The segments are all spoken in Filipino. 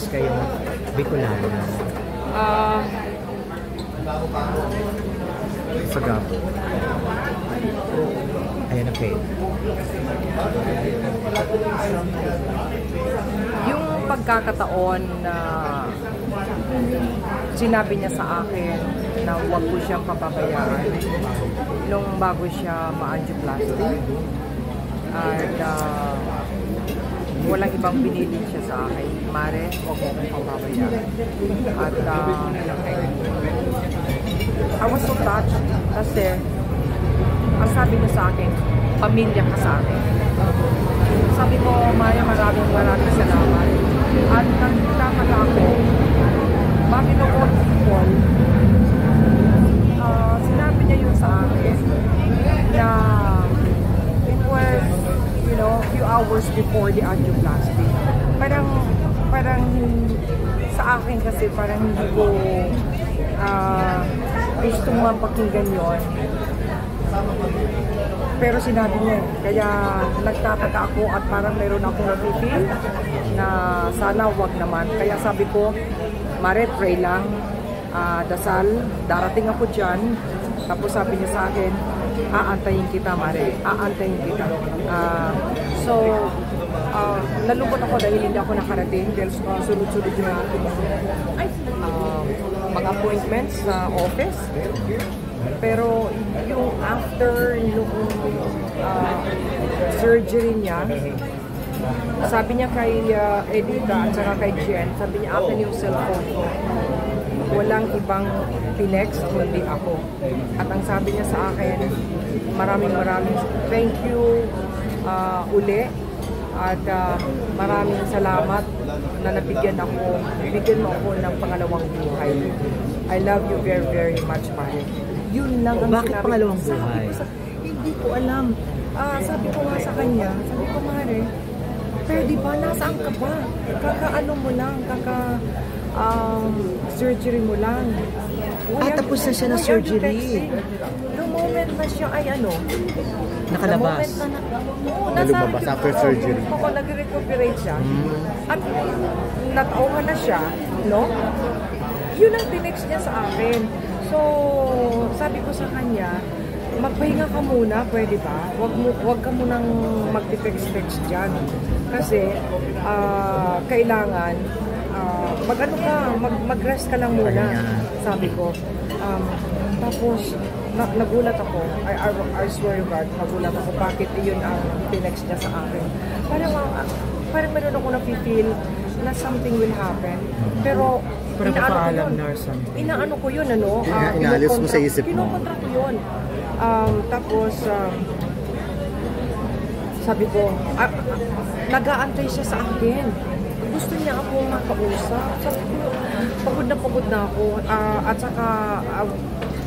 kayong Bicolano? Sagabo. Ayan, okay. Yung pagkakataon na sinabi niya sa akin na huwag ko siyang papabayaan nung bago siya ma-angioplasty. At walang ibang pinili siya sa akin. Mare, huwag mo akong papabayaan. At I was so touched kasi ang sabi niya sa akin, pamilya ka sa akin. Sabi ko, Maya, maraming salamat. At nagtataka ako, bakit ako people, sinabi niya yun sa akin na it was, you know, a few hours before the angioplasty. Parang sa akin kasi parang hindi ko gusto mo ang pakinggan yun. Pero sinabi niya, kaya nagtataka ako at parang meron akong napipil na sana wag naman. Kaya sabi ko, Mare, pray lang, dasal, darating ako dyan. Tapos sabi niya sa akin, aantayin kita, Mare, aantayin kita. Nalungkot ako dahil hindi ako nakarating dahil sunod-sunod yung mga appointments sa office. Pero yung after nung surgery niya, sabi niya kay Edita at saka kay Jen, sabi niya akin yung cellphone ko. Walang ibang tinext, kundi ako. At ang sabi niya sa akin, maraming thank you uli. At maraming salamat na nabigyan mo ako ng pangalawang buhay. I love you very, very much, Mare. Yun lang ang bakit pangalawang buhay? Hindi ko alam. Sabi ko nga sa kanya, sabi ko, Mare, pwede ba? Nasaan ka ba? Kaka-ano mo lang, surgery mo lang. Tapos na siya na surgery. The moment na siya ay nakalabas. Nalumabas after surgery. Ako nag-recuperate siya. At natauhan na siya, no? Yun ang tinext niya sa akin. So, sabi ko sa kanya, magpahinga ka muna, pwede ba? Wag ka munang mag-text dyan. Kasi, kailangan, mag-rest ka lang muna, sabi ko. Tapos, nagulat ako, I swear to God, nagulat ako, bakit yun ang tinext niya sa akin. Parang meron ako na-feel na something will happen. Pero, inaano ko yun, inaalis mo sa isip mo. Kinukontra ko yun. Tapos, sabi ko, nag-aantay siya sa akin. Gusto niya ako makausap. Sabi ko, pagod na ako. At saka,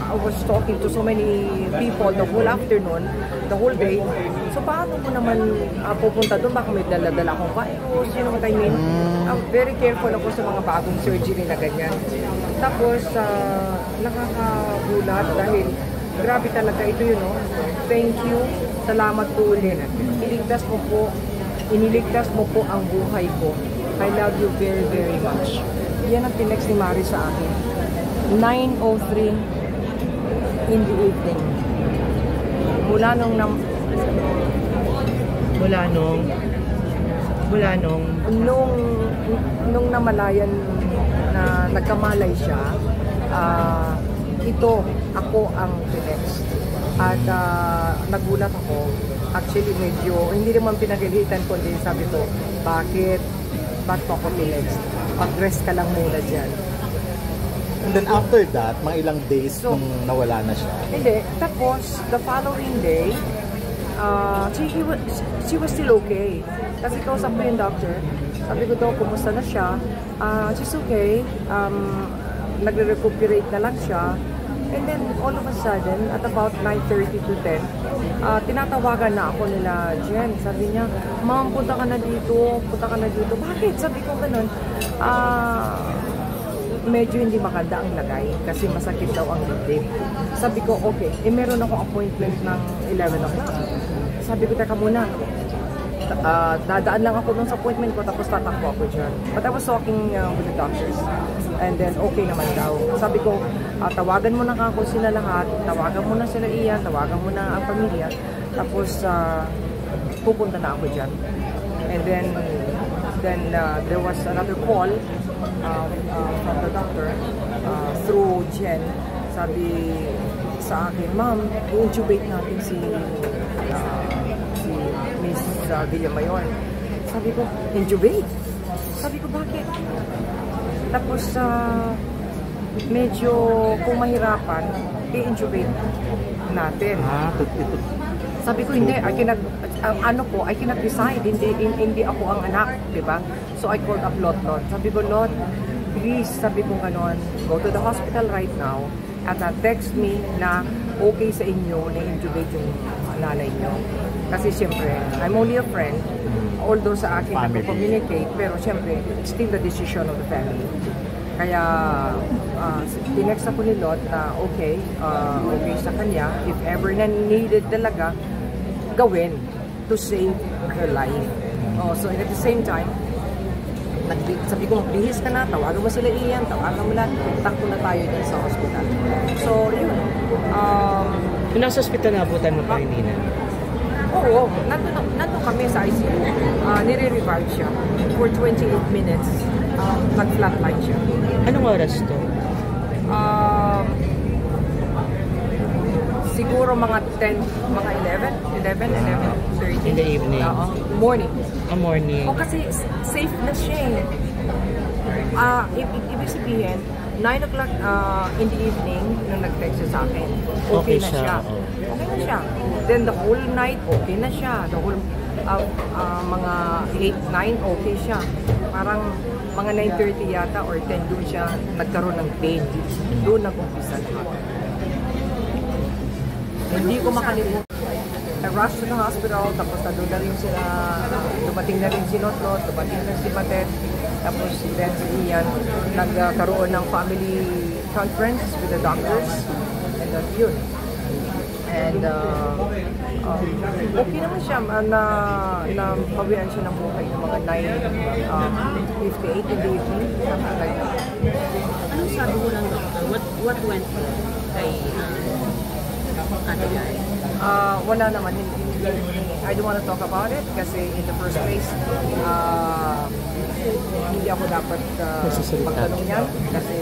I was talking to so many people the whole afternoon, the whole day. So, paano mo naman pupunta doon? Baka may dala-dala akong virus, you know what I mean? I'm very careful ako sa mga bagong surgery na ganyan. Tapos, nakakagulat dahil grabe talaga ito yun, no? Thank you. Salamat po ulit. Iniligtas mo po ang buhay ko. I love you very, very much. Yan ang tinext ni Mari sa akin. 9:03 in the evening. Mula nung namalayan na nagkamalay siya, ito ako ang tinext. At nagulat ako. Actually, medyo hindi naman pinagalitan kundi sabi ko, bakit mo ako tinext? Mag-rest ka lang muna dyan. And then after that, mga ilang days nung nawala na siya. Hindi. Tapos, the following day, she was still okay. Kasi kausap ko yung doctor. Sabi ko daw, kumusta na siya? She's okay. Nagre-recuperate na lang siya. And then, all of a sudden, at about 9:30 to 10, tinatawagan na ako nila Jen. Sabi niya, Ma'am, punta ka na dito. Bakit? Sabi ko ganun. Medyo hindi maganda ang lagay kasi masakit daw ang dibdib. Sabi ko, okay. Meron akong appointment ng 11 o'clock. Sabi ko, teka muna. dadaan lang ako dun sa appointment ko tapos tatakbo ako dyan. But I was talking with the doctors and then okay naman daw. Sabi ko, tawagan mo na ako sila lahat, tawagan mo na sila Ian, tawagan mo na ang pamilya, tapos pupunta na ako dyan. And then there was another call from the doctor through Jen. Sabi sa akin, ma'am, i-intubate natin si Miss Villamayor. Sabi ko, intubate? Sabi ko, bakit? Tapos, medyo kung mahirapan, i-intubate natin. Sabi ko, hindi, I cannot decide, hindi ako ang anak, di ba? So I called up Lot. Sabi ko, Lot, please, sabi ko ganon, go to the hospital right now at text me na okay sa inyo na intubate yung nanay nyo. Kasi siyempre, I'm only a friend, although sa akin nag-communicate, pero siyempre, it's still the decision of the family. Kaya, tinext ako ni Lot na okay sa kanya, if ever na needed talaga, gawin to save her life. So at the same time, sabi ko, magbihis ka na, tawagan mo sila Ian, tawagan mo lahat, takbo na tayo din sa hospital. So, yun. Kung nasa hospital na abutan mo pa rin, Nina? Oo, nandun kami sa ICU. Nire-revive siya. For 28 minutes, nag-flatline siya. Anong oras to? Siguro mga 11:30. In the evening? Morning. Morning. O kasi safe na siya eh. Ibig sabihin, 9 o'clock in the evening, nung nag-text siya sa akin, okay na siya. Okay na siya. Then the whole night, okay na siya. The whole, mga 8, 9, okay siya. Parang mga 9:30 yata or 10 doon siya nagkaroon ng pain. Doon nag-umpisa lahat. Hindi ko makalimutan. I rushed to the hospital, tapos nandun na rin sila, dumating na rin si Notlot, dumating na si Batet, tapos then si Ian, nagkaroon ng family conference with the doctors, and that's yun. And okay naman siya, pawian siya ng buhay ng mga 9:58 in the evening, something like that. Anong sabi mo ng doctor? What went kay Ate Guy? Wala naman. I don't want to talk about it kasi in the first place, hindi ako dapat magtanong niyan kasi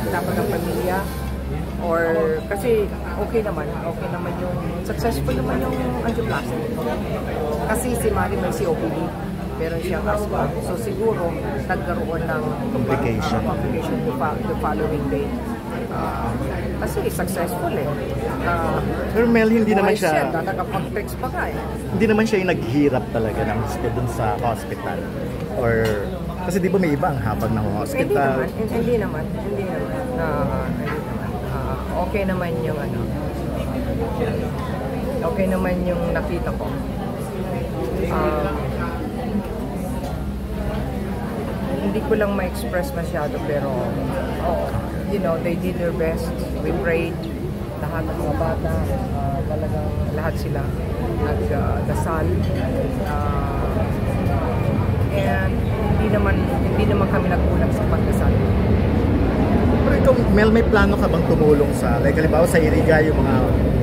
dapat ang pamilya or kasi okay naman yung successful naman yung angioplasty. Kasi si Mari may COPD, meron siyang asthma. So siguro nagkaroon ng complication the following day. Kasi successful eh. Pero Mel, hindi naman siya nakapag-text pa ka eh. Hindi naman siya yung naghirap talaga ng gusto dun sa hospital. Or, kasi di ba may iba ang habang ng hospital? Hindi naman. Okay naman yung okay naman yung nakita ko. Hindi ko lang ma-express masyado pero you know, they did their best. We prayed. Lahat ng mga bata, talagang lahat sila nagdasal. And hindi naman kami nagkulang sa pagdasal. Pero ikaw, Mel, may plano ka bang tumulong sa, like halimbawa sa Iriga, yung mga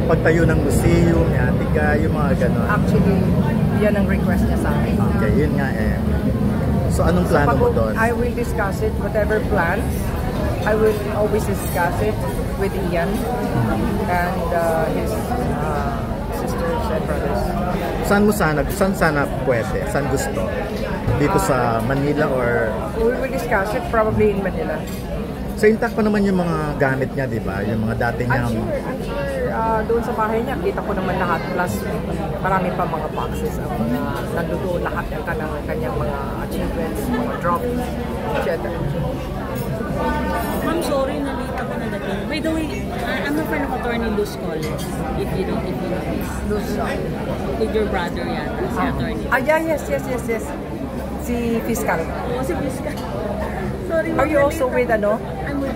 pagtayo ng museum, yung Antica, yung mga gano'n? Actually, yan ang request niya sa akin. Okay, yun nga eh. So, anong plano mo doon? I will discuss it, whatever plans, I will always discuss it with Ian and his sisters and brothers. Saan sana pwede? Saan gusto? Dito sa Manila or? We will discuss it probably in Manila. So intact pa naman yung mga gamit niya, di ba? Yung mga dati niyang... I'm sure doon sa bahay niya, kita ko naman lahat. Plus, marami pa mga boxes. Nandoon lahat ng kanyang mga achievements, mga drops, etc. I'm sorry, nalita ko na dating. By the way, I'm a friend of Attorney Luz Collins, if you know this. Luz, with your brother yata, si Attorney. Yes. Si Fiscal. Si Fiscal. Sorry. Are you also with I'm with